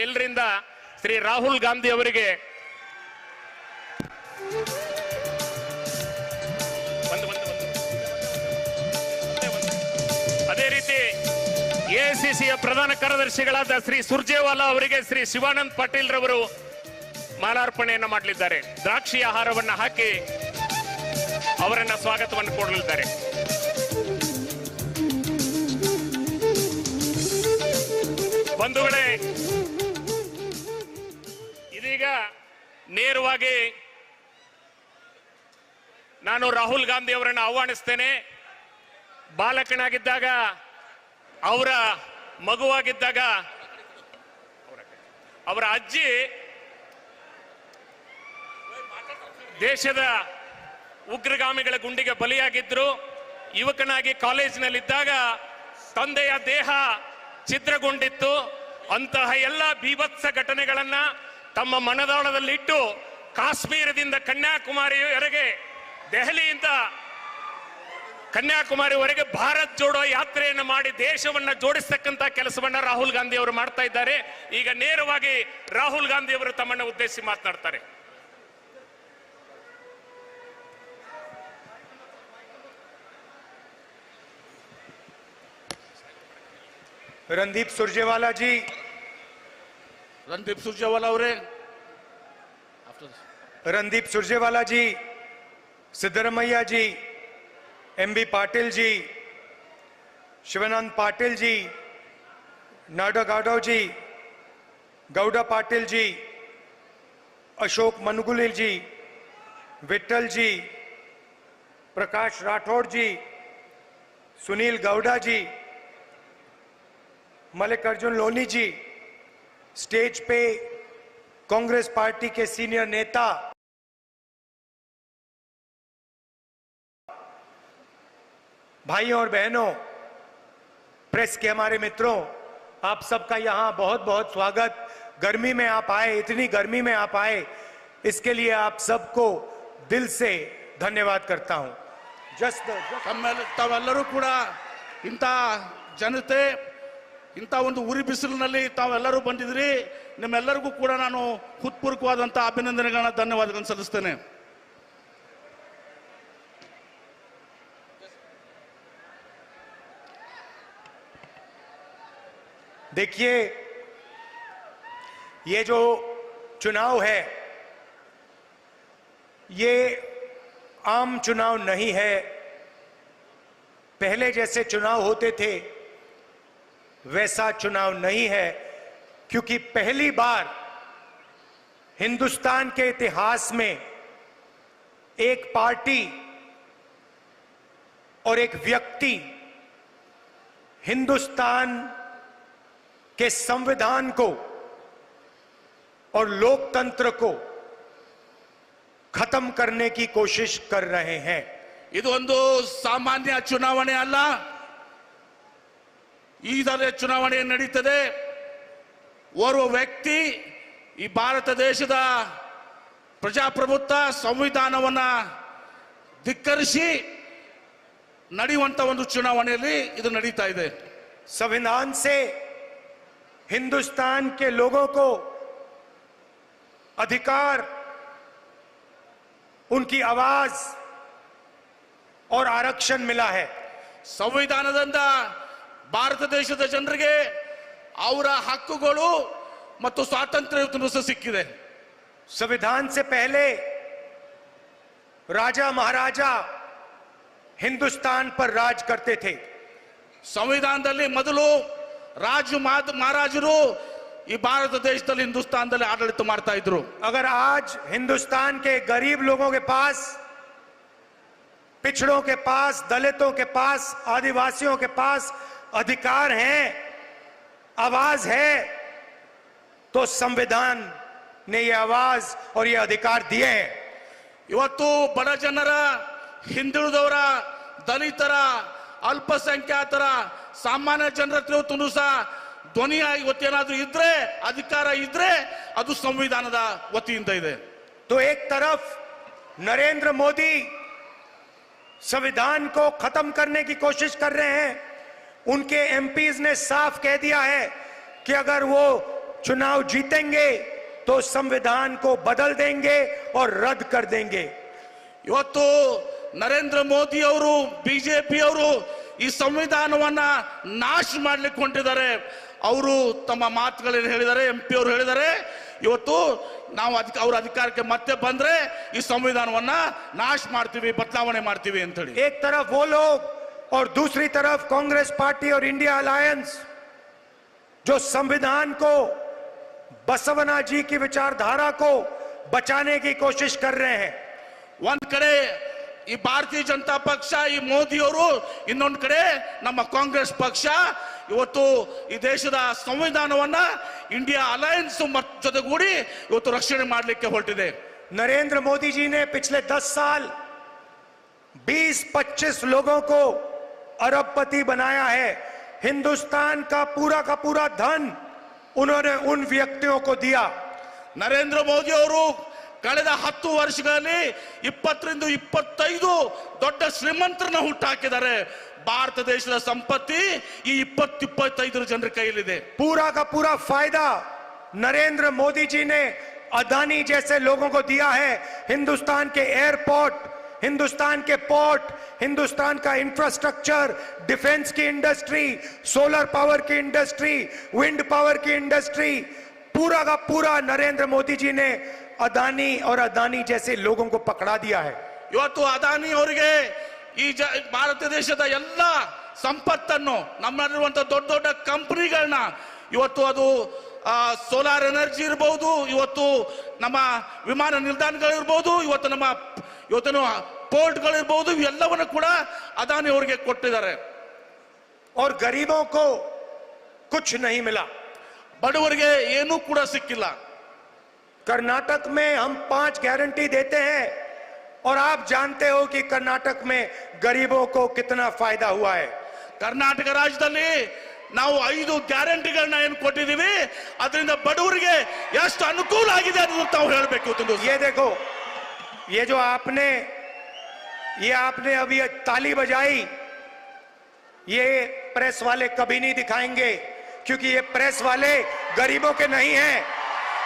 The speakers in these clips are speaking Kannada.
ಎಲ್ಲರಿಂದ ಶ್ರೀ ರಾಹುಲ್ ಗಾಂಧಿ ಅವರಿಗೆ ಅದೇ ರೀತಿ ಎಐಸಿಸಿಯ ಪ್ರಧಾನ ಕಾರ್ಯದರ್ಶಿಗಳಾದ ಶ್ರೀ ಸುರ್ಜೇವಾಲಾ ಅವರಿಗೆ ಶ್ರೀ ಶಿವಾನಂದ್ ಪಾಟೀಲ್ ರವರು ಮಾಲಾರ್ಪಣೆಯನ್ನು ಮಾಡಲಿದ್ದಾರೆ. ದ್ರಾಕ್ಷಿಯ ಹಾರವನ್ನು ಹಾಕಿ ಅವರನ್ನ ಸ್ವಾಗತವನ್ನು ಕೋರಲಿದ್ದಾರೆ. ಬಂಧುಗಳೇ, ಇದೀಗ ನೇರವಾಗಿ ನಾನು ರಾಹುಲ್ ಗಾಂಧಿ ಅವರನ್ನು ಆಹ್ವಾನಿಸ್ತೇನೆ. ಬಾಲಕನಾಗಿದ್ದಾಗ, ಅವರ ಮಗುವಾಗಿದ್ದಾಗ ಅವರ ಅಜ್ಜಿ ದೇಶದ ಉಗ್ರಗಾಮಿಗಳ ಗುಂಡಿಗೆ ಬಲಿಯಾಗಿದ್ರು. ಯುವಕನಾಗಿ ಕಾಲೇಜಿನಲ್ಲಿದ್ದಾಗ ತಂದೆಯ ದೇಹ ಛಿದ್ರಗೊಂಡಿತ್ತು. ಅಂತಹ ಎಲ್ಲ ಬೀಭತ್ಸ ಘಟನೆಗಳನ್ನ ತಮ್ಮ ಮನದಾಳದಲ್ಲಿಟ್ಟು ಕಾಶ್ಮೀರದಿಂದ ಕನ್ಯಾಕುಮಾರಿಯವರೆಗೆ, ದೆಹಲಿಯಿಂದ ಕನ್ಯಾಕುಮಾರಿವರೆಗೆ ಭಾರತ್ ಜೋಡೋ ಯಾತ್ರೆಯನ್ನು ಮಾಡಿ ದೇಶವನ್ನ ಜೋಡಿಸ್ತಕ್ಕಂಥ ಕೆಲಸವನ್ನ ರಾಹುಲ್ ಗಾಂಧಿ ಅವರು ಮಾಡ್ತಾ ಇದ್ದಾರೆ. ಈಗ ನೇರವಾಗಿ ರಾಹುಲ್ ಗಾಂಧಿ ಅವರು ತಮ್ಮನ್ನು ಉದ್ದೇಶಿಸಿ ಮಾತನಾಡ್ತಾರೆ. रणदीप सुरजेवाला जी, रणदीप सुरजेवाला ಅವರೇ, रणदीप सुरजेवाला जी, सिद्धरमैया जी, एमबी पाटिल जी, शिवानंद पाटिल जी, नाडा गाडव जी, गौडा पाटिल जी, अशोक मनुगुले जी, विट्ठल जी, प्रकाश राठौड़ जी, सुनील गौडा जी, मल्लिकार्जुन लोनी जी, स्टेज पे कांग्रेस पार्टी के सीनियर नेता, भाइयों और बहनों, प्रेस के हमारे मित्रों, आप सबका यहां बहुत बहुत स्वागत। गर्मी में आप आए, इतनी गर्मी में आप आए, इसके लिए आप सबको दिल से धन्यवाद करता हूं। ತಾವೆಲ್ಲರೂ ಕೂಡ ಇಂಥ ಜನತೆ, ಇಂಥ ಒಂದು ಉರಿ ಬಿಸಿಲಿನಲ್ಲಿ ತಾವೆಲ್ಲರೂ ಬಂದಿದ್ರಿ. ನಿಮ್ಮೆಲ್ಲರಿಗೂ ಕೂಡ ನಾನು ಹೃತ್ಪೂರ್ವಕವಾದಂಥ ಅಭಿನಂದನೆಗಳನ್ನ, ಧನ್ಯವಾದಗಳನ್ನು ಸಲ್ಲಿಸ್ತೇನೆ. देखिए, ये जो चुनाव है, ये आम चुनाव नहीं है। पहले जैसे चुनाव होते थे वैसा चुनाव नहीं है, क्योंकि पहली बार हिंदुस्तान के इतिहास में एक पार्टी और एक व्यक्ति हिंदुस्तान के संविधान को और लोकतंत्र को खत्म करने की कोशिश कर रहे हैं। ಇದು ಒಂದು ಸಾಮಾನ್ಯ ಚುನಾವಣೆ ಅಲ್ಲ. ಈ ತರ ಚುನಾವಣೆ ನಡೀತದೆ. ಓರ್ವ ವ್ಯಕ್ತಿ ಈ ಭಾರತ ದೇಶದ ಪ್ರಜಾಪ್ರಭುತ್ವ ಸಂವಿಧಾನವನ್ನ ಧಿಕ್ಕರಿಸಿ ನಡೆಯುವಂತ ಒಂದು ಚುನಾವಣೆಯಲ್ಲಿ ಇದು ನಡೀತಾ ಇದೆ. संविधान से हिंदुस्तान के लोगों को अधिकार, उनकी आवाज और आरक्षण मिला है. ಸಂವಿಧಾನದಿಂದ ಭಾರತ ದೇಶದ ಜನರಿಗೆ ಅವರ ಹಕ್ಕುಗಳು ಮತ್ತು ಸ್ವಾತಂತ್ರ್ಯ ಸಿಕ್ಕಿದೆ. संविधान से पहले राजा महाराजा हिंदुस्तान पर राज करते थे. ಸಂವಿಧಾನದಲ್ಲಿ ಮೊದಲು ರಾಜ ಮಹಾರಾಜರು ಈ ಭಾರತ ದೇಶದಲ್ಲಿ ಹಿಂದೂಸ್ತಾನದಲ್ಲಿ ಆಡಳಿತ ಮಾಡ್ತಾ ಇದ್ರು. अगर आज हिंदुस्तान के गरीब लोगों के पास, पिछड़ों के पास, दलितों के पास, आदिवासियों के पास अधिकार हैं, आवाज है, तो संविधान ने ये आवाज और ये अधिकार दिए हैं. ಇವತ್ತು ಬಡ ಜನರ, ಹಿಂದುಳಿದವರ, ದಲಿತರ, ಅಲ್ಪಸಂಖ್ಯಾತರ, ಸಾಮಾನ್ಯ ಜನರ ಹತ್ರ ಸಹ ಧ್ವನಿಯಾಗಿ ಇವತ್ತೇನಾದ್ರೂ ಇದ್ರೆ, ಅಧಿಕಾರ ಇದ್ರೆ ಅದು ಸಂವಿಧಾನದ ವತಿಯಿಂದ ಇದೆ. तो एक तरफ नरेंद्र मोदी संविधान को खत्म करने की कोशिश कर रहे हैं. उनके एमपीज ने साफ कह दिया है कि अगर वो चुनाव जीतेंगे तो संविधान को बदल देंगे और रद्द कर देंगे। ಇವತ್ತು ನರೇಂದ್ರ ಮೋದಿ ಅವರು ಬಿಜೆಪಿ ಅವರು ಈ ಸಂವಿಧಾನವನ್ನ ನಾಶ ಮಾಡ್ಲಿಕ್ಕೆ ಹೊಂಟಿದ್ದಾರೆ. ಅವರು ತಮ್ಮ ಮಾತುಗಳಲ್ಲಿ ಹೇಳಿದ್ದಾರೆ, MP ಅವರು ಹೇಳಿದ್ದಾರೆ, ಇವತ್ತು ನಾವು ಅವ್ರ ಅಧಿಕಾರಕ್ಕೆ ಮತ್ತೆ ಬಂದ್ರೆ ಈ ಸಂವಿಧಾನವನ್ನ ನಾಶ ಮಾಡ್ತೀವಿ, ಬದಲಾವಣೆ ಮಾಡ್ತೀವಿ ಅಂತ ಹೇಳಿ. एक तरफ वो लोग और दूसरी तरफ कांग्रेस पार्टी और इंडिया अलायंस जो संविधान को, बसवना जी की विचारधारा को बचाने की कोशिश कर रहे हैं। ಒಂದ್ ಕಡೆ ಈ ಭಾರತೀಯ ಜನತಾ ಪಕ್ಷ, ಈ ಮೋದಿ ಅವರು, ಇನ್ನೊಂದ್ ಕಡೆ ನಮ್ಮ ಕಾಂಗ್ರೆಸ್ ಪಕ್ಷ ಇವತ್ತು ಈ ದೇಶದ ಸಂವಿಧಾನವನ್ನ ಇಂಡಿಯಾ ಅಲಯನ್ಸ್ ಜೊತೆಗೂಡಿ ಇವತ್ತು ರಕ್ಷಣೆ ಮಾಡಲಿಕ್ಕೆ ಹೊರಟಿದೆ. नरेंद्र मोदी जी ने पिछले 10 साल 20-25 लोगों को अरबपति बनाया है। हिंदुस्तान का पूरा धन उन्होंने उन व्यक्तियों को दिया। ನರೇಂದ್ರ ಮೋದಿ ಅವರು ಕಳೆದ 10 ವರ್ಷಗಳಲ್ಲಿ 20ರಿಂದ 25 ದೊಡ್ಡ ಶ್ರೀಮಂತರನ್ನ ಹುಟ್ಟಾಕಿದ್ದಾರೆ. ಭಾರತ ದೇಶದ ಸಂಪತ್ತಿ ಈ 20-25 ಜನರ ಕೈಯಲ್ಲಿದೆ. पूरा का पूरा फायदा नरेंद्र मोदी जी ने अदानी जैसे लोगों को दिया है। हिंदुस्तान के एयरपोर्ट, हिंदुस्तान के पोर्ट, हिंदुस्तान का इंफ्रास्ट्रक्चर, डिफेंस की इंडस्ट्री, सोलर पावर की इंडस्ट्री, विंड पावर की इंडस्ट्री, पूरा का पूरा नरेंद्र मोदी जी ने अदानी और अदानी जैसे लोगों को पकड़ा दिया है। ಇವತ್ತು ಅದಾನಿ ಅವರಿಗೆ ಈ ಭಾರತ ದೇಶದ ಎಲ್ಲ ಸಂಪತ್ತನ್ನು, ನಮ್ಮಲ್ಲಿರುವಂತಹ ದೊಡ್ಡ ದೊಡ್ಡ ಕಂಪನಿಗಳನ್ನ, ಇವತ್ತು ಅದು ಸೋಲಾರ್ ಎನರ್ಜಿ ಇರಬಹುದು, ಇವತ್ತು ನಮ್ಮ ವಿಮಾನ ನಿಲ್ದಾಣಗಳಿರ್ಬಹುದು, ಇವತ್ತು ಪೋರ್ಟ್ಗಳಿರ್ಬಹುದು, ಇವೆಲ್ಲವನ್ನು ಕೂಡ ಅದಾನಿ ಅವರಿಗೆ ಕೊಟ್ಟಿದ್ದಾರೆ. और गरीबों को कुछ नहीं मिला। ಬಡವರಿಗೆ ಏನೂ ಕೂಡ ಸಿಕ್ಕಿಲ್ಲ. कर्नाटक में हम 5 गारंटी देते हैं और आप जानते हो कि कर्नाटक में गरीबों को कितना फायदा हुआ है। ಕರ್ನಾಟಕ ರಾಜ್ಯದಲ್ಲಿ ನಾವು 5 ಗ್ಯಾರಂಟಿಗಳನ್ನ ಏನು ಕೊಟ್ಟಿದ್ದೀವಿ, ಅದರಿಂದ ಬಡವರಿಗೆ ಎಷ್ಟು ಅನುಕೂಲ ಆಗಿದೆ ಅನ್ನೋದು ತಾವು ಹೇಳಬೇಕು. ये देखो, ये जो आपने अभी ताली बजाई, ये प्रेस वाले कभी नहीं दिखाएंगे, क्योंकि ये प्रेस वाले गरीबों के नहीं हैं।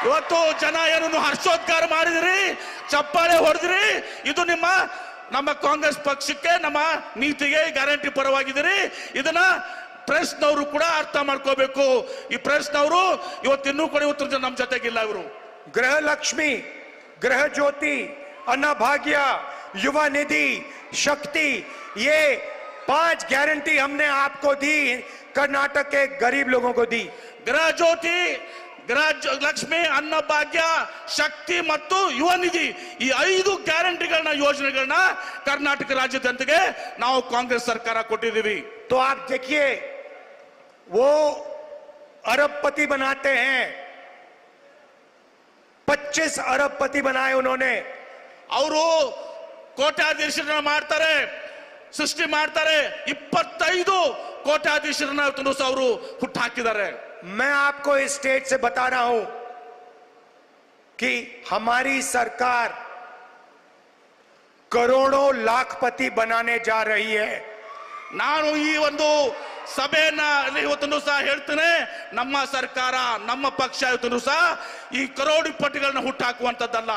ಇವತ್ತು ಜನ ಏನನ್ನು ಹರ್ಷೋದ್ಗಾರ ಮಾಡಿದ್ರಿ, ಚಪ್ಪಾಳೆ ಹೊಡೆದ್ರಿ, ಇದು ನಮ್ಮ ಕಾಂಗ್ರೆಸ್ ಪಕ್ಷಕ್ಕೆ, ನಮ್ಮ ನೀತಿಗೆ ಗ್ಯಾರಂಟಿ ಪರವಾಗಿದ್ದೀರಿ. ಇದನ್ನ ಪ್ರೆಸ್ನವರು ಕೂಡ ಅರ್ಥ ಮಾಡ್ಕೋಬೇಕು. ಈ ಪ್ರೆಸ್ನವರು ಇವತ್ತಿನ್ನೂ ಕೂಡ ಇವತ್ತು ನಮ್ಮ ಜೊತೆಗಿಲ್ಲ. ಇವರು गृह लक्ष्मी, गृह ज्योति, अन्नभाग्य, युवा निधि, शक्ति, ये 5 गारंटी हमने आपको दी, कर्नाटक के गरीब लोगों को दी। ಗೃಹ ಜ್ಯೋತಿ, ಗೃಹ ಲಕ್ಷ್ಮಿ, ಅನ್ನಭಾಗ್ಯ, ಶಕ್ತಿ ಮತ್ತು ಯುವ ನಿಧಿ, ಈ 5 ಗ್ಯಾರಂಟಿಗಳನ್ನ, ಯೋಜನೆಗಳನ್ನ ಕರ್ನಾಟಕ ರಾಜ್ಯದ ಜನತೆಗೆ ನಾವು ಕಾಂಗ್ರೆಸ್ ಸರ್ಕಾರ ಕೊಟ್ಟಿದ್ದೀವಿ. तो आप देखिए, वो अरबपति बनाते हैं, 25 अरबपति बनाए उन्होंने। ಅವರು ಕೋಟ್ಯಾಧೀಶರನ್ನ ಮಾಡ್ತಾರೆ, ಸೃಷ್ಟಿ ಮಾಡ್ತಾರೆ. 25 ಕೋಟ್ಯಾಧೀಶರನ್ನ ಅವರು ಹುಟ್ಟಾಕಿದ್ದಾರೆ. मैं आपको इस स्टेट से बता रहा हूं कि हमारी सरकार करोड़ों लाखपति बनाने जा रही है। ನಾನು ಈ ಒಂದು ಸಭೆಯನ್ನ ಇವತ್ತನ್ನು ಸಹ ಹೇಳ್ತೇನೆ, ನಮ್ಮ ಸರ್ಕಾರ, ನಮ್ಮ ಪಕ್ಷ ಇವತ್ತನ್ನು ಸಹ ಈ ಕರೋಡಿಪತಿಗಳನ್ನ ಹುಟ್ಟಾಕುವಂತದ್ದಲ್ಲ,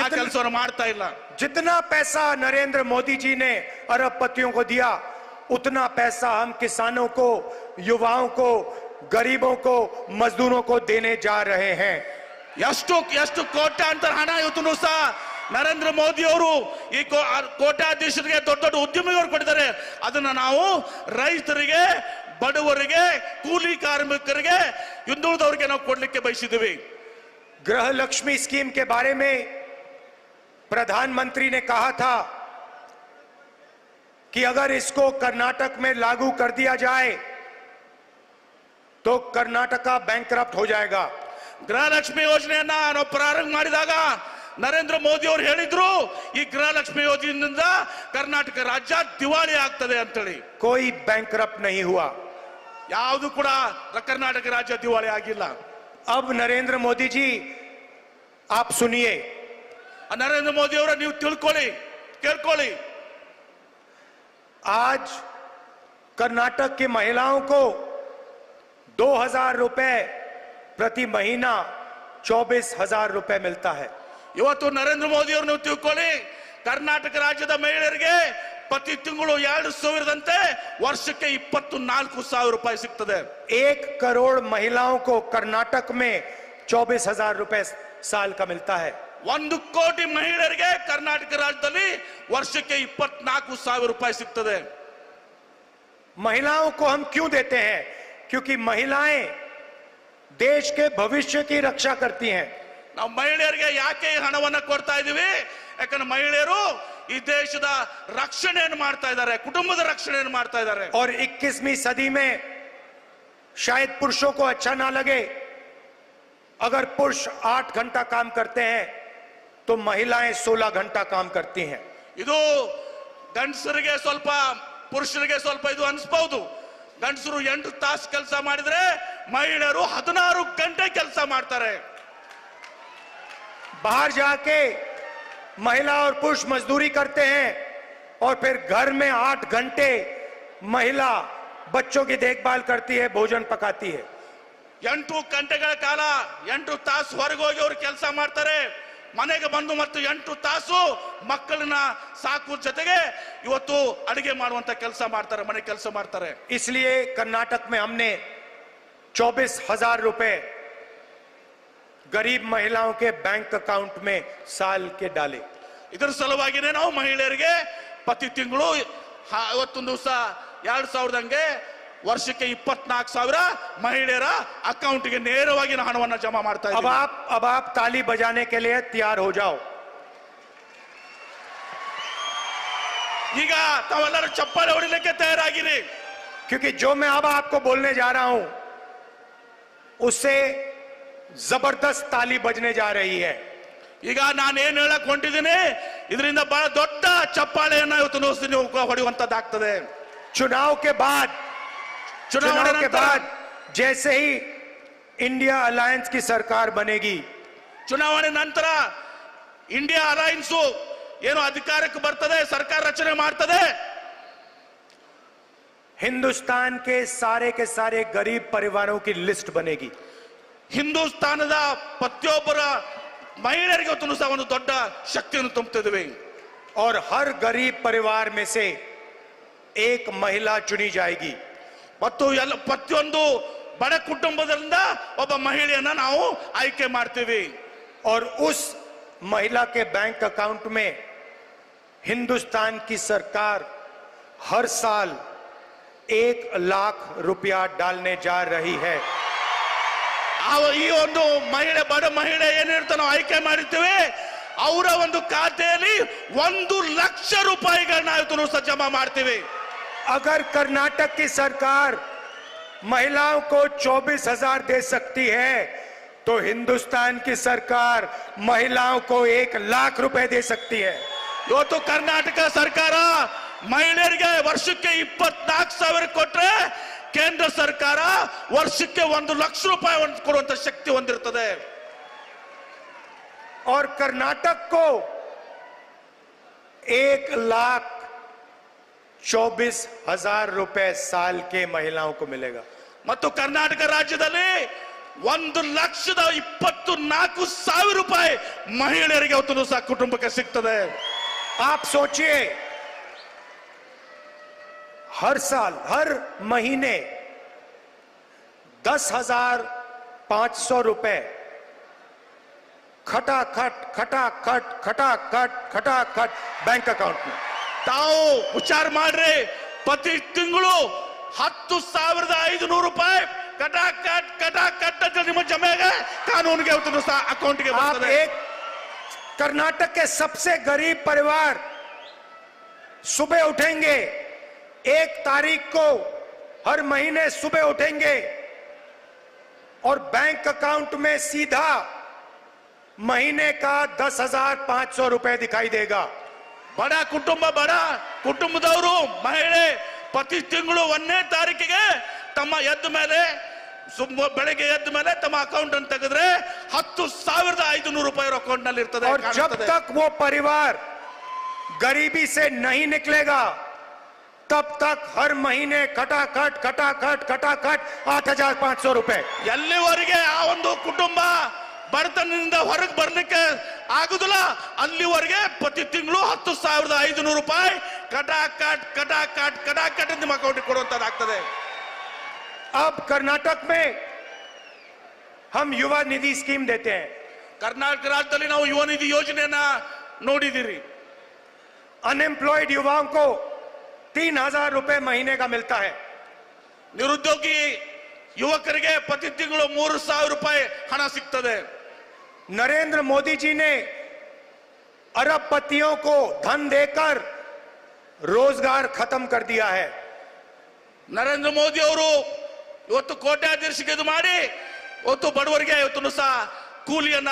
ಆ ಕೆಲಸವನ್ನು ಮಾಡ್ತಾ ಇಲ್ಲ. जितना पैसा नरेंद्र मोदी जी ने अरबपतियों को दिया, उतना पैसा हम किसानों को, युवाओं को, गरीबों को, मजदूरों को देने जा रहे हैं। ಎಷ್ಟು ಕೋಟ್ಯಾಂತರ ಹಣ ಇವತ್ತು ಸಹ ನರೇಂದ್ರ ಮೋದಿ ಅವರು ಈ ಕೋಟ್ಯಾಧೀಶರಿಗೆ, ದೊಡ್ಡ ದೊಡ್ಡ ಉದ್ಯಮಿಗಳು ಕೊಟ್ಟಿದ್ದಾರೆ. ಅದನ್ನ ನಾವು ರೈತರಿಗೆ, ಬಡವರಿಗೆ, ಕೂಲಿ ಕಾರ್ಮಿಕರಿಗೆ, ಹಿಂದುಳಿದವರಿಗೆ ನಾವು ಕೊಡ್ಲಿಕ್ಕೆ ಬಯಸಿದ್ದೀವಿ. गृह लक्ष्मी स्कीम के बारे में प्रधानमंत्री ने कहा था कि अगर इसको कर्नाटक में लागू कर दिया जाए तो कर्नाटका बैंकरप्ट हो जाएगा। ಗೃಹಲಕ್ಷ್ಮಿ ಯೋಜನೆಯನ್ನ ನಾವು ಪ್ರಾರಂಭ ಮಾಡಿದಾಗ ನರೇಂದ್ರ ಮೋದಿ ಅವರು ಹೇಳಿದ್ರು, ಈ ಗೃಹಲಕ್ಷ್ಮಿ ಯೋಜನೆಯಿಂದ ಕರ್ನಾಟಕ ರಾಜ್ಯ ದಿವಾಳಿ ಆಗ್ತದೆ ಅಂತೇಳಿ. कोई बैंकरप्ट नहीं हुआ, ಯಾವುದು ಕೂಡ ಕರ್ನಾಟಕ ರಾಜ್ಯ ದಿವಾಳಿ ಆಗಿಲ್ಲ. अब नरेंद्र मोदी जी आप सुनिए, ನರೇಂದ್ರ ಮೋದಿ ಅವರ ನೀವು ತಿಳ್ಕೊಳ್ಳಿ, ಕೇಳ್ಕೊಳ್ಳಿ. आज कर्नाटक की महिलाओं को 2000 रुपए प्रति महीना 24,000 रुपए मिलता है। ಇವತ್ತು ನರೇಂದ್ರ ಮೋದಿ ಅವರು ನೀವು ತಿಳ್ಕೊಳ್ಳಿ, ಕರ್ನಾಟಕ ರಾಜ್ಯದ ಮಹಿಳೆಯರಿಗೆ ಪ್ರತಿ ತಿಂಗಳು 2,000ದಂತೆ ವರ್ಷಕ್ಕೆ 24,000 ರೂಪಾಯಿ ಸಿಗ್ತದೆ। 1 करोड़ महिलाओं को कर्नाटक में 24,000 रुपए साल का मिलता है। 1 ಕೋಟಿ ಮಹಿಳೆಯರಿಗೆ ಕರ್ನಾಟಕ ರಾಜ್ಯದಲ್ಲಿ ವರ್ಷಕ್ಕೆ 24,000 ರೂಪಾಯಿ ಸಿಗ್ತದೆ। महिलाओं को हम क्यों देते हैं? क्योंकि महिलाएं देश के भविष्य की रक्षा करती हैं। ನಾವು ಮಹಿಳೆಯರಿಗೆ ಯಾಕೆ ಈ ಹಣವನ್ನ ಕೊಡ್ತಾ ಇದೀವಿ? ಯಾಕಂದ್ರೆ ಮಹಿಳೆಯರು ಈ ದೇಶದ ರಕ್ಷಣೆಯನ್ನು ಮಾಡ್ತಾ ಇದ್ದಾರೆ, ಕುಟುಂಬದ ರಕ್ಷಣೆಯನ್ನು ಮಾಡ್ತಾ ಇದ್ದಾರೆ। और 21वीं सदी में शायद पुरुषों को अच्छा ना लगे, अगर पुरुष 8 घंटा काम करते हैं तो महिलाएं 16 घंटा काम करती हैं। ಇದು ಗಂಡಸರಿಗೆ ಸ್ವಲ್ಪ ಪುರುಷರಿಗೆ ಸ್ವಲ್ಪ ಇದು ಅನ್ಸ್ಬಹುದು। ಗಂಡಸರು 8 ತಾಸು ಕೆಲಸ ಮಾಡಿದ್ರೆ ಮಹಿಳೆಯರು 16 ಗಂಟೆ ಕೆಲಸ ಮಾಡ್ತಾರೆ। बाहर जाके महिला और पुरुष मजदूरी करते हैं और फिर घर में 8 घंटे महिला बच्चों की देखभाल करती है, भोजन पकाती है। 8 ಗಂಟೆಗಳ ಕಾಲ 8 ತಾಸು ಹೊರಗೆ ಹೋಗಿ ಅವರು ಕೆಲಸ ಮಾಡ್ತಾರೆ, ಮನೆಗೆ ಬಂದು ಮತ್ತು 8 ತಾಸು ಮಕ್ಕಳನ್ನ ಸಾಕುವ ಜೊತೆಗೆ ಇವತ್ತು ಅಡಿಗೆ ಮಾಡುವಂತ ಕೆಲಸ ಮಾಡ್ತಾರೆ, ಮನೆ ಕೆಲಸ ಮಾಡ್ತಾರೆ। इसलिए कर्नाटक में हमने 24,000 रुपए गरीब महिलाओं के बैंक अकाउंट में साल के डाले। ಇದರ ಸಲುವಾಗಿನೇ ನಾವು ಮಹಿಳೆಯರಿಗೆ ಪ್ರತಿ ತಿಂಗಳು ಇವತ್ತೊಂದು ದಿವಸ 2,000ದಂಗೆ ವರ್ಷಕ್ಕೆ 24,000 ಮಹಿಳೆಯರ ಅಕೌಂಟ್ಗೆ ನೇರವಾಗಿ ಹಣವನ್ನು ಜಮಾ ಮಾಡ್ತಾ ಇದ್ದೀವಿ। अब आप ताली बजाने के लिए तैयार हो जाओ। ಈಗ ತಾವೆಲ್ಲರೂ ಚಪ್ಪಾಳೆ ಹೊಡಿಲಿಕ್ಕೆ ತಯಾರಾಗಿರಿ, क्योंकि जो मैं अब आपको बोलने जा रहा हूं उससे जबरदस्त ताली बजने जा रही है। ಈಗ ನಾನು ಏನ್ ಹೇಳಕ್ ಹೊಂಟಿದ್ದೀನಿ ಇದರಿಂದ ಬಹಳ ದೊಡ್ಡ ಚಪ್ಪಾಳೆಯನ್ನ ಇವತ್ತು ನೀವು ಹೊಡೆಯುವಂತದ್ದಾಗ್ತದೆ। चुनाव के बाद जैसे ही इंडिया अलायंस की सरकार बनेगी, ಚುನಾವಣೆ ನಂತರ ಇಂಡಿಯಾ ಅಲೈನ್ಸ್ ಏನು ಅಧಿಕಾರಕ್ಕೆ ಬರ್ತದೆ, ಸರ್ಕಾರ ರಚನೆ ಮಾಡ್ತದೆ, हिंदुस्तान के सारे गरीब परिवारों की लिस्ट बनेगी। ಹಿಂದೂಸ್ತಾನದ ಪ್ರತಿಯೊಬ್ಬರ ಮಹಿಳೆಯರಿಗೆ ಇವತ್ತು ಸಹ ಒಂದು ದೊಡ್ಡ ಶಕ್ತಿಯನ್ನು ತುಂಬುತ್ತಿದ್ದೇವೆ। और हर गरीब परिवार में से एक महिला चुनी जाएगी। ಮತ್ತು ಎಲ್ಲ ಪ್ರತಿಯೊಂದು ಬಡ ಕುಟುಂಬದಿಂದ ಒಬ್ಬ ಮಹಿಳೆಯನ್ನ ನಾವು ಆಯ್ಕೆ ಮಾಡ್ತೀವಿ। और उस महिला के बैंक अकाउंट में हिंदुस्तान की सरकार हर साल 1 लाख रुपया डालने जा रही है। ಈ ಒಂದು ಮಹಿಳೆ, ಬಡ ಮಹಿಳೆ ಏನಿರ್ತ ನಾವು ಆಯ್ಕೆ ಮಾಡಿರ್ತೀವಿ, ಅವರ ಒಂದು ಖಾತೆಯಲ್ಲಿ 1 ಲಕ್ಷ ರೂಪಾಯಿಗಳನ್ನ ಇವತ್ತು ಸಹ ಜಮಾ ಮಾಡ್ತೀವಿ। अगर कर्नाटक की सरकार महिलाओं को 24,000 दे सकती है तो हिंदुस्तान की सरकार महिलाओं को 1 लाख रुपए दे सकती है। ಇವತ್ತು ಕರ್ನಾಟಕ ಸರ್ಕಾರ ಮಹಿಳೆಯರಿಗೆ ವರ್ಷಕ್ಕೆ 24,000 ಕೊಟ್ರೆ ಕೇಂದ್ರ ಸರ್ಕಾರ ವರ್ಷಕ್ಕೆ 1 ಲಕ್ಷ ರೂಪಾಯಿ ಕೊಡುವಂತ ಶಕ್ತಿ ಹೊಂದಿರುತ್ತದೆ। और कर्नाटक को 1,24,000 रुपए साल के महिलाओं को मिलेगा। ಮತ್ತು ಕರ್ನಾಟಕ ರಾಜ್ಯದಲ್ಲಿ 1,24,000 ರೂಪಾಯಿ ಮಹಿಳೆಯರಿಗೆ ಇವತ್ತು ಸಹ ಕುಟುಂಬಕ್ಕೆ ಸಿಗ್ತದೆ। आप सोचिए, हर साल हर महीने 10,500 रुपए खटाखट बैंक अकाउंट में। ತಾವು ವಿಚಾರ ಮಾಡ್ರಿ, ಪ್ರತಿ ತಿಂಗಳು 10,500 ರೂಪಾಯಿ ಕಟಾಕಟ್ ನಿಮ್ಮ ಜಮೆಗೆ ಕಾನೂನಿಗೆ ಇವತ್ತು ಸಹ ಅಕೌಂಟ್ಗೆ आप ಬರ್ತದೆ। एक कर्नाटक के सबसे गरीब परिवार सुबह उठेंगे, 1 तारीख को हर महीने सुबह उठेंगे और बैंक अकाउंट में सीधा महीने का 10,500 रुपए दिखाई देगा। ಬಡ ಕುಟುಂಬದವರು ಮಹಿಳೆ ಪ್ರತಿ ತಿಂಗಳು 1ನೇ ತಾರೀಕಿಗೆ ತಮ್ಮ ಬೆಳಗ್ಗೆ ಎದ್ದ ಮೇಲೆ ತಮ್ಮ ಅಕೌಂಟ್ ಅನ್ನು ತೆಗೆದ್ರೆ 10,500 ರೂಪಾಯಿ ಅಕೌಂಟ್ ನಲ್ಲಿ ಇರ್ತದೆ। और जब तक वो परिवार गरीबी से नहीं निकलेगा तब तक हर महीने खटाखट 8,500 रुपए। ಎಲ್ಲಿವರೆಗೆ ಆ ಒಂದು ಕುಟುಂಬ ಬಡತನದಿಂದ ಹೊರಗೆ ಬರ್ಲಿಕ್ಕೆ ಆಗುದಿಲ್ಲ ಅಲ್ಲಿವರೆಗೆ ಪ್ರತಿ ತಿಂಗಳು 10,500 ರೂಪಾಯಿ ಕಟಾಕಟ್ ನಿಮ್ಮ ಅಕೌಂಟ್ ಕೊಡುವಂತದ್ದಾಗ್ತದೆ। अब कर्नाटक में हम युवा निधि स्कीम देते हैं। ಕರ್ನಾಟಕ ರಾಜ್ಯದಲ್ಲಿ ನಾವು ಯುವ ನಿಧಿ ಯೋಜನೆಯನ್ನ ನೋಡಿದಿರಿ। अनएम्प्लॉयड युवाओं को 3,000 रुपए महीने का मिलता है। ನಿರುದ್ಯೋಗಿ ಯುವಕರಿಗೆ ಪ್ರತಿ ತಿಂಗಳು 3,000 ರೂಪಾಯಿ ಹಣ ಸಿಗ್ತದೆ। नरेंद्र मोदी जी ने अरबपतियों को धन देकर रोजगार खत्म कर दिया है। ನರೇಂದ್ರ ಮೋದಿ ಅವರು ಇವತ್ತು ಕೋಟ್ಯಾಧೀಶರಿಗೆ ಇದು ಮಾಡಿ ಇವತ್ತು ಬಡವರಿಗೆ ಇವತ್ತು ಸಹ ಕೂಲಿಯನ್ನ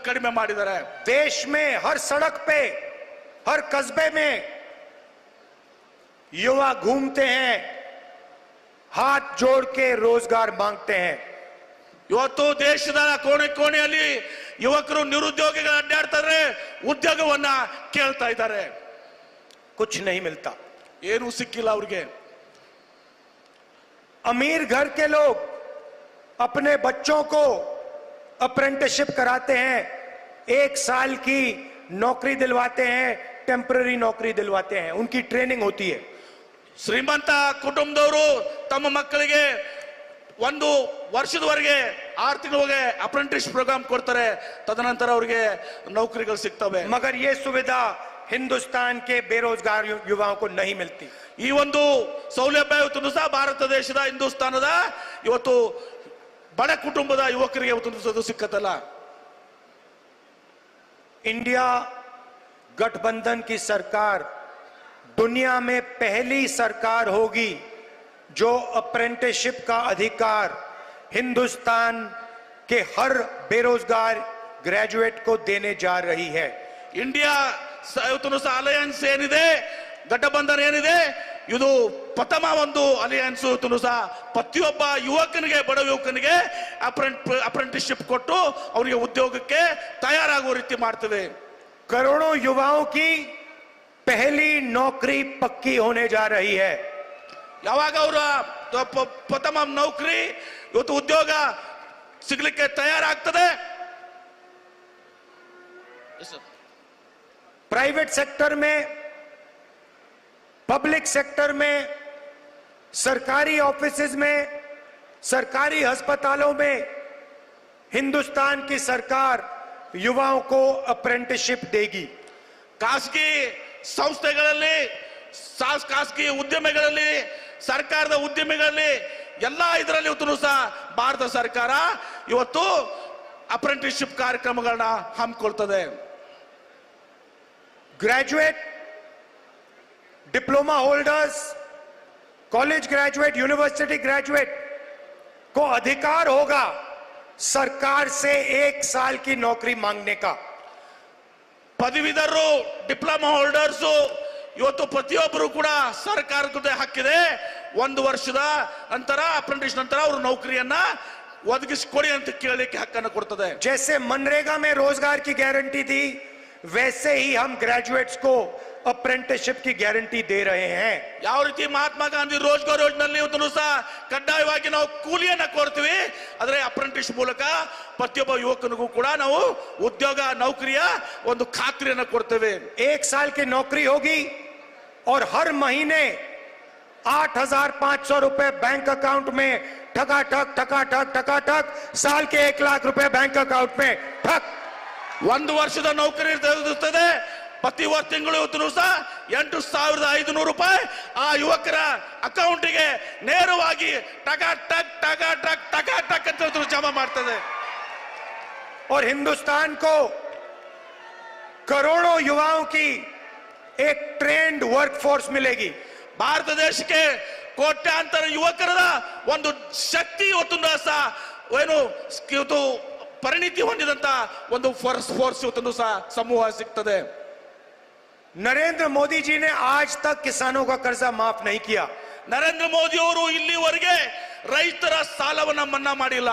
ಕಡಿಮೆ ಮಾಡಿದ್ದಾರೆ। देश में हर सड़क पे हर कस्बे में युवा घूमते हैं, हाथ जोड़ के रोजगार मांगते हैं। ಇವತ್ತು ದೇಶದ ಕೋಣೆ ಕೋಣೆಯಲ್ಲಿ ಯುವಕರು ನಿರುದ್ಯೋಗಿಗಳು ಅಡ್ಡಾಡ್ತಾರೆ, ಉದ್ಯೋಗವನ್ನ ಕೇಳ್ತಾ ಇದ್ದಾರೆ। कुछ नहीं मिलता। ಏನು ಸಿಕ್ಕಿಲ್ಲ ಅವ್ರಿಗೆ। अमीर घर के लोग अपने बच्चों को अप्रेंटिसशिप कराते हैं, 1 साल की नौकरी दिलवाते हैं, टेम्पररी नौकरी दिलवाते हैं, उनकी ट्रेनिंग होती है। ಶ್ರೀಮಂತ ಕುಟುಂಬದವರು ತಮ್ಮ ಮಕ್ಕಳಿಗೆ 1 ವರ್ಷದವರೆಗೆ 6 ತಿಂಗಳಿಗೆ ಅಪ್ರೆಂಟಿಸ್ ಪ್ರೋಗ್ರಾಮ್ ಕೊಡ್ತಾರೆ, ತದನಂತರ ಅವರಿಗೆ ನೌಕರಿಗಳು ಸಿಗ್ತವೆ। मगर ये सुविधा हिंदुस्तान के बेरोजगार युवाओं को नहीं मिलती। ಈ ಒಂದು ಸೌಲಭ್ಯ ಇವತ್ತು ಸಹ ಭಾರತ ದೇಶದ ಹಿಂದೂಸ್ತಾನದ ಇವತ್ತು ಬಡ ಕುಟುಂಬದ ಯುವಕರಿಗೆ ಇವತ್ತು ಸಿಕ್ಕತ್ತಲ್ಲ। इंडिया गठबंधन की सरकार दुनिया में पहली सरकार होगी जो अप्रेंटिसशिप का अधिकार हिंदुस्तान के हर बेरोजगार ग्रेजुएट को देने जा रही है। ಇಂಡಿಯಾ ಇವತ್ತು ಸಹ ಅಲಯನ್ಸ್ ಏನಿದೆ, ಗಠಬಂಧನ ಏನಿದೆ, ಇದು ಪ್ರಥಮ ಒಂದು ಅಲಯನ್ಸ್ ಇವತ್ತು ಸಹ ಪ್ರತಿಯೊಬ್ಬ ಯುವಕನಿಗೆ, ಬಡ ಯುವಕನಿಗೆ ಅಪ್ರೆಂಟಿಸ್ಶಿಪ್ ಕೊಟ್ಟು ಅವರಿಗೆ ಉದ್ಯೋಗಕ್ಕೆ ತಯಾರಾಗುವ ರೀತಿ ಮಾಡ್ತೇವೆ। करोड़ों युवाओं की पहली नौकरी पक्की होने जा रही है। ಯಾವಾಗ ಅವರ ಪ್ರಥಮ ನೌಕರಿ ಇವತ್ತು ಉದ್ಯೋಗ ಸಿಗಲಿಕ್ಕೆ ತಯಾರಾಗ್ತದೆ। प्राइवेट सेक्टर में, पब्लिक सेक्टर में, सरकारी ऑफिसेज में, सरकारी अस्पतालों में हिंदुस्तान की सरकार युवाओं को अप्रेंटिसशिप देगी। ಖಾಸಗಿ ಸಂಸ್ಥೆಗಳಲ್ಲಿ, ಖಾಸಗಿ ಉದ್ಯಮಿಗಳಲ್ಲಿ, ಸರ್ಕಾರದ ಉದ್ಯಮಿಗಳಲ್ಲಿ ಎಲ್ಲ ಇದರಲ್ಲಿ ಇವತ್ತು ಸಹ ಭಾರತ ಸರ್ಕಾರ ಇವತ್ತು ಅಪ್ರೆಂಟಿಸ್ಶಿಪ್ ಕಾರ್ಯಕ್ರಮಗಳನ್ನ ಹಮ್ಮಿಕೊಳ್ತದೆ। Graduate, diploma holders, college graduate, university graduate को अधिकार होगा सरकार से 1 साल की नौकरी मांगने का। ಪದವೀಧರರು, ಡಿಪ್ಲೊಮಾ ಹೋಲ್ಡರ್ಸ್ ಇವತ್ತು ಪ್ರತಿಯೊಬ್ಬರು ಕೂಡ ಸರ್ಕಾರದ ಜೊತೆ ಹಕ್ಕಿದೆ, 1 ವರ್ಷದ ನಂತರ ಅಪ್ರೆಂಟಿಸ್ ನಂತರ ಅವರು ನೌಕರಿಯನ್ನ ಒದಗಿಸಿಕೊಡಿ ಅಂತ ಕೇಳಲಿಕ್ಕೆ ಹಕ್ಕನ್ನು ಕೊಡ್ತದೆ। जैसे मनरेगा में रोजगार की गारंटी थी, वैसे ही हम ग्रेजुएट्स को अप्रेंटिसशिप की गारंटी दे रहे हैं। ಯಾವ ರೀತಿ ಮಹಾತ್ಮ ಗಾಂಧಿ ರೋಜ್ಗಾರ್ ಯೋಜನೆಯಲ್ಲಿ ಇವತ್ತು ಸಹ ಕಡ್ಡಾಯವಾಗಿ ನಾವು ಕೂಲಿಯನ್ನ ಕೊಡ್ತೀವಿ, ಆದರೆ ಅಪ್ರೆಂಟಿಸ್ ಮೂಲಕ ಪ್ರತಿಯೊಬ್ಬ ಯುವಕನಿಗೂ ಕೂಡ ನಾವು ಉದ್ಯೋಗ ನೌಕರಿಯ ಒಂದು ಖಾತ್ರಿಯನ್ನ ಕೊಡ್ತೇವೆ। 1 साल की नौकरी होगी और हर महीने 8,500 रुपए बैंक अकाउंट में ठकाठक साल के 1 लाख रुपए बैंक अकाउंट में ठक। 1 ವರ್ಷದ ನೌಕರಿ ಇರ್ತದೆ, ಪ್ರತಿ ತಿಂಗಳು ಇವತ್ತು ಸಹ 8,500 ರೂಪಾಯಿ ಆ ಯುವಕರ ಅಕೌಂಟಿಗೆ ನೇರವಾಗಿ ಟಕ ಅಂತ ಜಮಾ ಮಾಡ್ತದೆ। और हिंदुस्तान को करोड़ों युवाओं की एक ट्रेंड वर्कफोर्स मिलेगी। ಭಾರತ ದೇಶಕ್ಕೆ ಕೋಟ್ಯಾಂತರ ಯುವಕರ ಒಂದು ಶಕ್ತಿ ಇವತ್ತು ಸಹ ಏನು ಇವತ್ತು ಪರಿಣಿತಿ ಹೊಂದಿದಂತ ಒಂದು ಫೋರ್ಸ್ ಇವತ್ತು ಸಹ ಸಮೂಹ ಸಿಗ್ತದೆ। नरेंद्र मोदी जी ने आज तक किसानों का कर्जा माफ नहीं किया। ನರೇಂದ್ರ ಮೋದಿ ಅವರು ಇಲ್ಲಿವರೆಗೆ ರೈತರ ಸಾಲವನ್ನ ಮನ್ನಾ ಮಾಡಿಲ್ಲ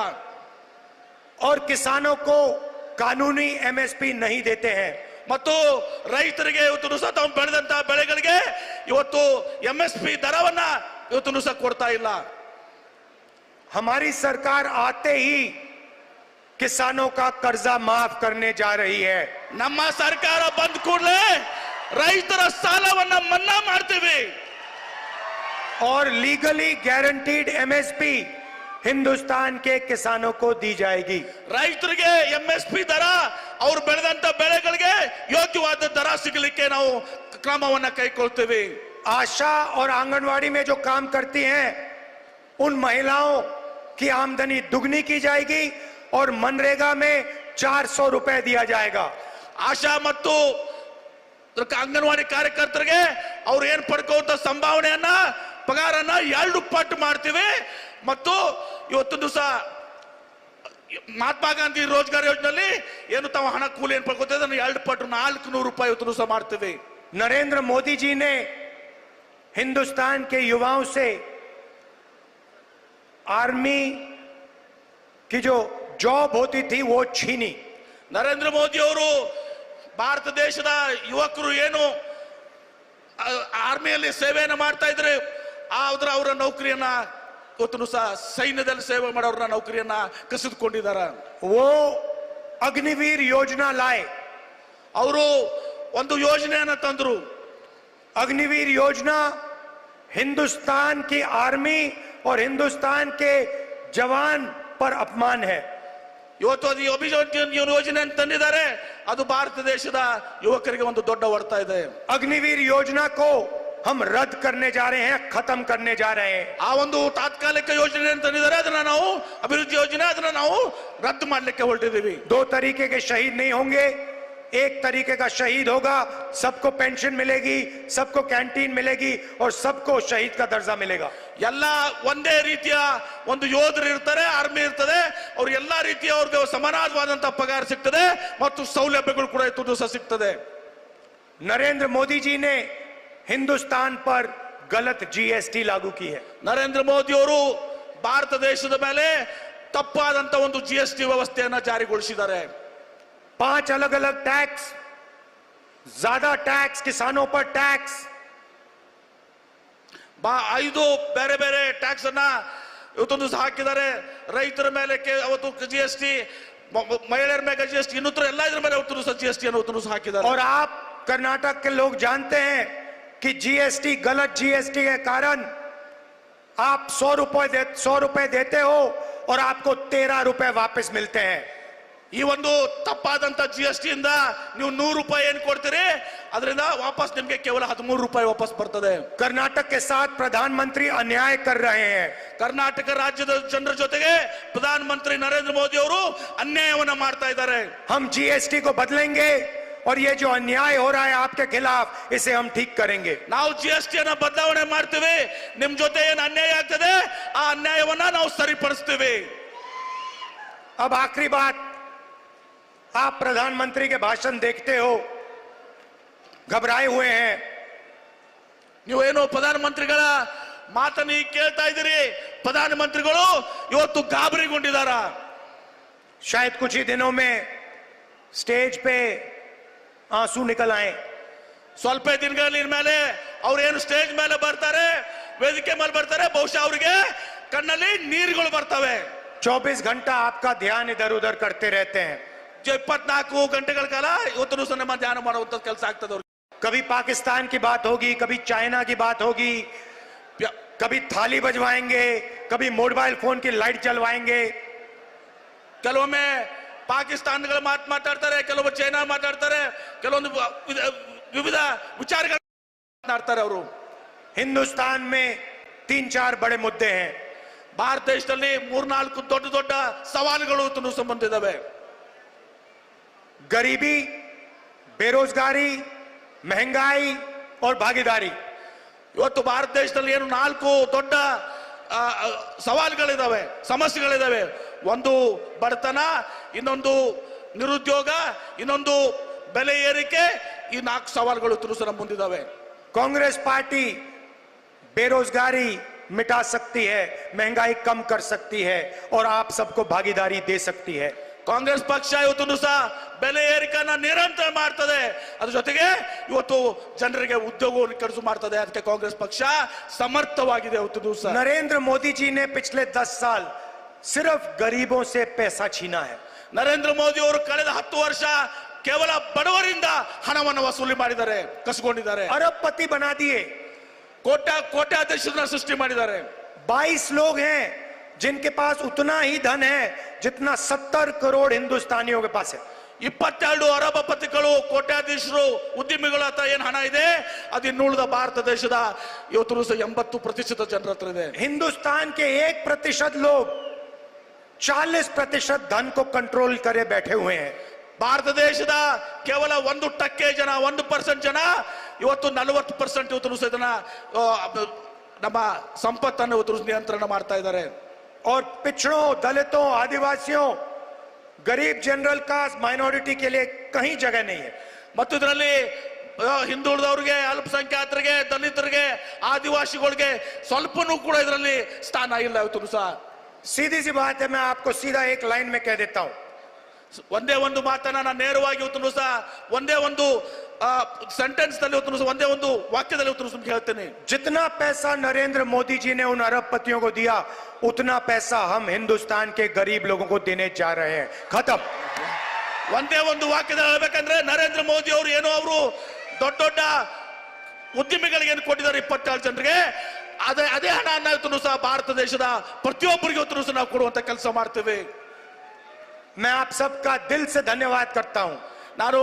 और किसानों को कानूनी एमएसपी नहीं देते हैं। ಮತ್ತು ರೈತರಿಗೆ ಇವತ್ತು ಸಹ ತಾವು ಬೆಳೆದಂತಹ ಬೆಳೆಗಳಿಗೆ ಇವತ್ತು MSP ದರವನ್ನ ಇವತ್ತು ಸಹ ಕೊಡ್ತಾ ಇಲ್ಲ. हमारी सरकार आते ही किसानों का कर्जा माफ करने जा रही है. ನಮ್ಮ ಸರ್ಕಾರ ಬಂದ ಕೂಡಲೇ ರೈತರ ಸಾಲವನ್ನ ಮನ್ನಾ ಮಾಡ್ತೀವಿ. और लीगली गारंटीड MSP हिंदुस्तान के किसानों को दी जाएगी. ರೈತರಿಗೆ MSP ದರ ಅವರು ಬೆಳೆದಂತ ಬೆಳೆಗಳಿಗೆ ಯೋಗ್ಯವಾದ ದರ ಸಿಗಲಿಕ್ಕೆ ನಾವು ಕ್ರಮವನ್ನ ಕೈಗೊಳ್ತೀವಿ. आशा और आंगनवाड़ी में जो काम करती हैं उन महिलाओं की आमदनी दुगनी की जाएगी और मनरेगा में 400 रुपए दिया जाएगा. ಆಶಾ ಮತ್ತು ಅಂಗನವಾಡಿ ಕಾರ್ಯಕರ್ತರಿಗೆ ಅವ್ರು ಏನ್ ಪಡ್ಕೊಳ್ಳುವಂತ ಸಂಭಾವನೆಯನ್ನ ಪಗಾರನ್ನ 2 ಪಟ್ಟು ಮಾಡ್ತೀವಿ. ಮತ್ತು ಇವತ್ತು ಸಹ ಮಹಾತ್ಮ ಗಾಂಧಿ ರೋಜ್ಗಾರ್ ಯೋಜನೆಯಲ್ಲಿ ಏನು ತಾವು ಹಣ ಕೂಲಿ ಏನ್ ಪಡ್ಕೊಳ್ತಿದ್ರೆ ಅದನ್ನ 2 ಪಟ್ಟು 400 ರೂಪಾಯಿ ಇವತ್ತು ಸಹ ಮಾಡ್ತೀವಿ. नरेंद्र मोदी जी ने हिंदुस्तान के युवाओं से आर्मी की जो जॉब होती थी वो छीनी. ನರೇಂದ್ರ ಮೋದಿ ಅವರು ಭಾರತ ದೇಶದ ಯುವಕರು ಏನು ಆರ್ಮಿಯಲ್ಲಿ ಸೇವೆಯನ್ನು ಮಾಡ್ತಾ ಇದ್ರೆ ಅವರ ನೌಕರಿಯನ್ನ ಇವತ್ತು ಸಹ ಸೈನ್ಯದಲ್ಲಿ ಸೇವೆ ಮಾಡೋರ ನೌಕರಿಯನ್ನ ಕಸಿದುಕೊಂಡಿದ್ದಾರೆ. वो अग्निवीर योजना लाए. ಅವರು ಒಂದು ಯೋಜನೆಯನ್ನ ತಂದ್ರು. अग्निवीर योजना हिंदुस्तान की आर्मी और हिंदुस्तान के जवान पर अपमान है. ಇವತ್ತು ಅದು ಯೋಜನೆ ತಂದಿದ್ದಾರೆ. ಅದು ಭಾರತ ದೇಶದ ಯುವಕರಿಗೆ ಒಂದು ದೊಡ್ಡ ಹೊಡೆತ ಇದೆ. अग्निवीर योजना को हम रद्द करने जा रहे हैं, खत्म करने जा रहे हैं. ಆ ಒಂದು ತಾತ್ಕಾಲಿಕ ಯೋಜನೆ ತಂದಿದ್ದಾರೆ. ಅದನ್ನ ನಾವು ಅಭಿವೃದ್ಧಿ ಯೋಜನೆ ಅದನ್ನ ನಾವು ರದ್ದು ಮಾಡಲಿಕ್ಕೆ ಹೊರಟಿದ್ದೀವಿ. 2 तरीके के शहीद नहीं होंगे. एक तरीके का शहीद होगा, सबको पेंशन मिलेगी, सबको कैंटीन मिलेगी और सबको शहीद का दर्जा मिलेगा. ಎಲ್ಲ ಒಂದೇ ರೀತಿಯ ಒಂದು ಯೋಧರು ಇರ್ತಾರೆ, ಆರ್ಮಿ ಇರ್ತದೆ. ಅವ್ರು ಎಲ್ಲಾ ರೀತಿಯ ಅವ್ರಿಗೆ ಸಮಾನವಾದಂತಹ ಪಗಾರ ಸಿಗ್ತದೆ ಮತ್ತು ಸೌಲಭ್ಯಗಳು ಕೂಡ ಇತ್ತು ಸಹ ಸಿಗ್ತದೆ. नरेंद्र मोदी जी ने हिंदुस्तान पर गलत GST लागू की है. ನರೇಂದ್ರ ಮೋದಿ ಅವರು ಭಾರತ ದೇಶದ ಮೇಲೆ ತಪ್ಪಾದಂತ ಒಂದು GST ವ್ಯವಸ್ಥೆಯನ್ನ ಜಾರಿಗೊಳಿಸಿದ್ದಾರೆ. 5 अलग अलग टैक्स, ज्यादा टैक्स, किसानों पर टैक्स. 5 ಬೇರೆ ಬೇರೆ ಟ್ಯಾಕ್ಸ್ ಅನ್ನ ಇವತ್ತೊಂದು ಸಹ ಹಾಕಿದ್ದಾರೆ. ರೈತರ ಮೇಲೆ ಅವತ್ತು GST, ಮಹಿಳೆಯರ ಮೇಲೆ GST, ಇನ್ನೂತರ ಎಲ್ಲ ಇದ್ರ ಮೇಲೆ ಅವತ್ತು ಸಹ GST ಅನ್ನು ಸಹ ಹಾಕಿದ್ದಾರೆ. और आप कर्नाटक के लोग जानते हैं कि GST, गलत GST के कारण आप 100 रुपए देते हो और आपको 13 रुपए वापस मिलते हैं. ಈ ಒಂದು ತಪ್ಪಾದಂತ GST ಇಂದ ನೀವು 100 ರೂಪಾಯಿ ಏನು ಕೊಡ್ತೀರಿ ಅದರಿಂದ ವಾಪಸ್ ನಿಮಗೆ ಕೇವಲ 13 ರೂಪಾಯಿ ವಾಪಸ್ ಬರ್ತದೆ. कर्नाटक के साथ प्रधानमंत्री अन्याय कर रहे हैं. ಕರ್ನಾಟಕ ರಾಜ್ಯದ ಜನರ ಜೊತೆಗೆ ಪ್ರಧಾನಮಂತ್ರಿ ನರೇಂದ್ರ ಮೋದಿ ಅವರು ಅನ್ಯಾಯವನ್ನ ಮಾಡ್ತಾ ಇದ್ದಾರೆ. हम GST को बदलेंगे और ये जो अन्याय हो रहा है आपके खिलाफ, इसे हम ठीक करेंगे. ನಾವು GST ಅನ್ನ ಬದಲಾವಣೆ ಮಾಡ್ತೀವಿ. ನಿಮ್ ಜೊತೆ ಏನು ಅನ್ಯಾಯ ಆಗ್ತದೆ ಆ ಅನ್ಯಾಯವನ್ನ ನಾವು ಸರಿಪಡಿಸ್ತೀವಿ. अब आखिरी बात, आप प्रधानमंत्री के भाषण देखते हो, घबराए हुए हैं. ನೀವೇನು ಪ್ರಧಾನಮಂತ್ರಿಗಳ ಮಾತನ್ನು ಕೇಳ್ತಾ ಇದ್ದೀರಿ. ಪ್ರಧಾನಮಂತ್ರಿಗಳು ಇವತ್ತು ಗಾಬರಿಗೊಂಡಿದ್ದಾರ. शायद कुछ ही दिनों में स्टेज पे आंसू निकल आए. ಸ್ವಲ್ಪ ದಿನಗಳ ಮೇಲೆ ಅವ್ರು ಏನು ಸ್ಟೇಜ್ ಮೇಲೆ ಬರ್ತಾರೆ, ವೇದಿಕೆ ಮೇಲೆ ಬರ್ತಾರೆ, ಬಹುಶಃ ಅವರಿಗೆ ಕಣ್ಣಲ್ಲಿ ನೀರುಗಳು ಬರ್ತವೆ. 24 घंटा आपका ध्यान इधर उधर करते रहते हैं. 24 ಗಂಟೆಗಳ ಕಾಲ ಇವತ್ತು ಸಹ ನಮ್ಮ ಧ್ಯಾನ ಮಾಡುವಂತ ಕೆಲಸ ಆಗ್ತದೆ ಅವ್ರಿಗೆ. कभी पाकिस्तान की बात होगी, कभी चाइना की बात होगी, कभी थाली बजवाएंगे, कभी मोबाइल फोन की लाइट जलवाएंगे. ಕೆಲವೊಮ್ಮೆ ಪಾಕಿಸ್ತಾನಗಳ ಮಾತಾಡ್ತಾರೆ, ಕೆಲವೊಮ್ಮೆ ಚೈನಾ ಮಾತಾಡ್ತಾರೆ, ಕೆಲವೊಂದು ವಿವಿಧ ವಿಚಾರಗಳು ಮಾತನಾಡ್ತಾರೆ ಅವರು. हिंदुस्तान में 3-4 बड़े मुद्दे हैं. ಭಾರತ ದೇಶದಲ್ಲಿ 3-4 ದೊಡ್ಡ ದೊಡ್ಡ ಸವಾಲುಗಳು ಸಂಬಂಧಿಸಿದವೆ. गरीबी, बेरोजगारी, महंगाई और भागीदारी. ಇವತ್ತು ಭಾರತ ದೇಶದಲ್ಲಿ ಏನು 4 ದೊಡ್ಡ ಸವಾಲುಗಳಿದಾವೆ, ಸಮಸ್ಯೆಗಳಿದಾವೆ. ಒಂದು ಬಡತನ, ಇನ್ನೊಂದು ನಿರುದ್ಯೋಗ, ಇನ್ನೊಂದು ಬೆಲೆ ಏರಿಕೆ. ಈ 4 ಸವಾಲುಗಳು ನಮ್ಮ ಮುಂದಿದಾವೆ. कांग्रेस पार्टी बेरोजगारी मिटा सकती है, महंगाई कम कर सकती है और आप सबको भागीदारी दे सकती है. ಕಾಂಗ್ರೆಸ್ ಪಕ್ಷ ಇವತ್ತು ಸಹ ಬೆಲೆ ಏರಿಕೆಯನ್ನ ನಿರಂತರ ಮಾಡ್ತದೆ. ಅದ್ರ ಜೊತೆಗೆ ಇವತ್ತು ಜನರಿಗೆ ಉದ್ಯೋಗವನ್ನು ಕಡಿಸು ಮಾಡ್ತದೆ. ಅದಕ್ಕೆ ಕಾಂಗ್ರೆಸ್ ಪಕ್ಷ ಸಮರ್ಥವಾಗಿದೆ ಇವತ್ತು ಸಹ. नरेंद्र मोदी जी ने पिछले 10 साल सिर्फ गरीबों से पैसा छीना है. ನರೇಂದ್ರ ಮೋದಿ ಅವರು ಕಳೆದ 10 ವರ್ಷ ಕೇವಲ ಬಡವರಿಂದ ಹಣವನ್ನು ವಸೂಲಿ ಮಾಡಿದ್ದಾರೆ, ಕಸಿಕೊಂಡಿದ್ದಾರೆ. अरबपति बना दिए. ಕೋಟ್ಯಾಧೀಶರನ್ನ ಸೃಷ್ಟಿ ಮಾಡಿದ್ದಾರೆ. 22 लोग हैं जिनके पास उतना ही धन है जितना 70 करोड़ हिंदुस्तानियों के पास है. 22 ಅರಬಪತಿಗಳು, ಕೋಟ್ಯಾಧೀಶರು, ಉದ್ಯಮಿಗಳ ಹತ್ರ ಏನ್ ಹಣ ಇದೆ ಅದು ಇನ್ನುಳಿದ ಭಾರತ ದೇಶದ ಇವತ್ತು ಸಹ 80% ಜನರ ಹತ್ರ ಇದೆ. हिंदुस्तान के 1% लोग 40% धन को कंट्रोल करे बैठे हुए हैं. ಭಾರತ ದೇಶದ ಕೇವಲ 1% ಜನ, 1% ಜನ ಇವತ್ತು 40% ಇವತ್ತು ಸಹ ಇದನ್ನ ನಮ್ಮ ಸಂಪತ್ತನ್ನು ಇವತ್ತು ನಿಯಂತ್ರಣ ಮಾಡ್ತಾ ಇದ್ದಾರೆ. और पिछड़ों, दलितों, आदिवासियों, गरीब जनरल कास्ट, माइनॉरिटी के लिए कहीं जगह नहीं है. ಮತ್ತು ಇದರಲ್ಲಿ ಹಿಂದುಳಿದವರಿಗೆ, ಅಲ್ಪಸಂಖ್ಯಾತರಿಗೆ, ದಲಿತರಿಗೆ, ಆದಿವಾಸಿಗಳಿಗೆ ಸ್ವಲ್ಪನೂ ಕೂಡ ಇದರಲ್ಲಿ ಸ್ಥಾನ ಇಲ್ಲ ಇವತ್ತು ಸಹ. सीधी सी बात है, मैं आपको सीधा एक लाइन में कह देता हूं. ಒಂದೇ ಒಂದು ಮಾತನ್ನ ನಾನು ನೇರವಾಗಿ ಇವತ್ತು ಸಹ ಒಂದೇ ಒಂದು ಸೆಂಟೆನ್ಸ್ ನಲ್ಲಿ ಇವತ್ತು ಒಂದೇ ಒಂದು ವಾಕ್ಯದಲ್ಲಿ ಇವತ್ತು ಹೇಳ್ತೇನೆ. जितना पैसा नरेंद्र मोदी जी ने उन अरबपतियों को दिया, उतना पैसा हम हिंदुस्तान के गरीब लोगों को देने जा रहे हैं. खत्म. ಒಂದೇ ಒಂದು ವಾಕ್ಯದಲ್ಲಿ ಹೇಳ್ಬೇಕಂದ್ರೆ ನರೇಂದ್ರ ಮೋದಿ ಅವರು ಏನೋ ಅವರು ದೊಡ್ಡ ದೊಡ್ಡ ಉದ್ಯಮಿಗಳಿಗೆ ಏನು ಕೊಟ್ಟಿದ್ದಾರೆ 27 ಜನರಿಗೆ, ಅದೇ ಹಣ ಇವತ್ತು ಸಹ ಭಾರತ ದೇಶದ ಪ್ರತಿಯೊಬ್ಬರಿಗೆ ಇವತ್ತು ಸಹ ನಾವು ಕೊಡುವಂತ ಕೆಲಸ ಮಾಡ್ತೇವೆ. मैं आप सबका दिल से धन्यवाद करता हूं. ನಾನು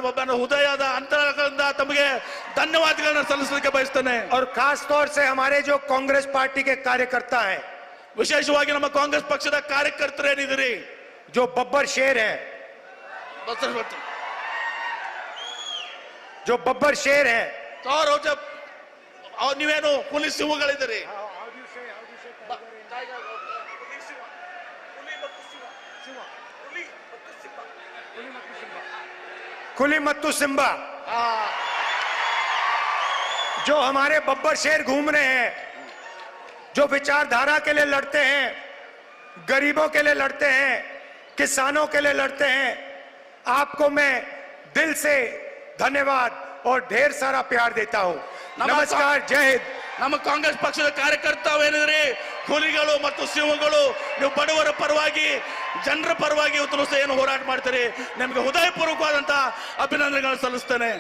ಒಬ್ಬನ ಹೃದಯದ ಅಂತರಗಳಿಂದ ತಮಗೆ ಧನ್ಯವಾದಗಳನ್ನ ಸಲ್ಲಿಸಲಿಕ್ಕೆ ಬಯಸ್ತೇನೆ. और खास तौर से हमारे जो कांग्रेस पार्टी के कार्यकर्ता हैं, ವಿಶೇಷವಾಗಿ ನಮ್ಮ ಕಾಂಗ್ರೆಸ್ ಪಕ್ಷದ ಕಾರ್ಯಕರ್ತರು ಏನಿದ್ದೀರಿ, जो बब्बर शेर हैं, जो बब्बर शेर हैं, ನೀವೇನು ಹುಲಿ ಸಿಂಹಗಳಿದ್ದೀರಿ. कुली मत्तू सिम्बा, जो हमारे बब्बर शेर घूम रहे हैं, जो विचारधारा के लिए लड़ते हैं, गरीबों के लिए लड़ते हैं, किसानों के लिए लड़ते हैं, आपको मैं दिल से धन्यवाद और ढेर सारा प्यार देता हूं. नमस्कार, जय हिंद. ನಮ್ಮ ಕಾಂಗ್ರೆಸ್ ಪಕ್ಷದ ಕಾರ್ಯಕರ್ತವೇನಿದ್ರಿ, ಹುಲಿಗಳು ಮತ್ತು ಸಿಂಹಗಳು, ನೀವು ಬಡವರ ಪರವಾಗಿ, ಜನರ ಪರವಾಗಿ ಇವತ್ತು ಸಹ ಏನು ಹೋರಾಟ ಮಾಡ್ತೀರಿ, ನಿಮಗೆ ಹೃದಯಪೂರ್ವಕವಾದಂತ ಅಭಿನಂದನೆಗಳನ್ನು ಸಲ್ಲಿಸ್ತೇನೆ.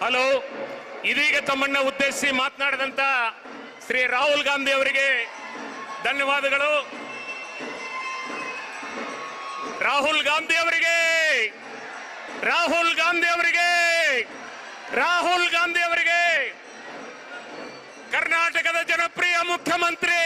ಹಲೋ, ಇದೀಗ ತಮ್ಮನ್ನ ಉದ್ದೇಶಿಸಿ ಮಾತನಾಡಿದಂತ ಶ್ರೀ ರಾಹುಲ್ ಗಾಂಧಿ ಅವರಿಗೆ ಧನ್ಯವಾದಗಳು. ರಾಹುಲ್ ಗಾಂಧಿ ಅವರಿಗೆ, ರಾಹುಲ್ ಗಾಂಧಿ ಅವರಿಗೆ, ರಾಹುಲ್ ಗಾಂಧಿ ಅವರಿಗೆ, ಕರ್ನಾಟಕದ ಜನಪ್ರಿಯ ಮುಖ್ಯಮಂತ್ರಿ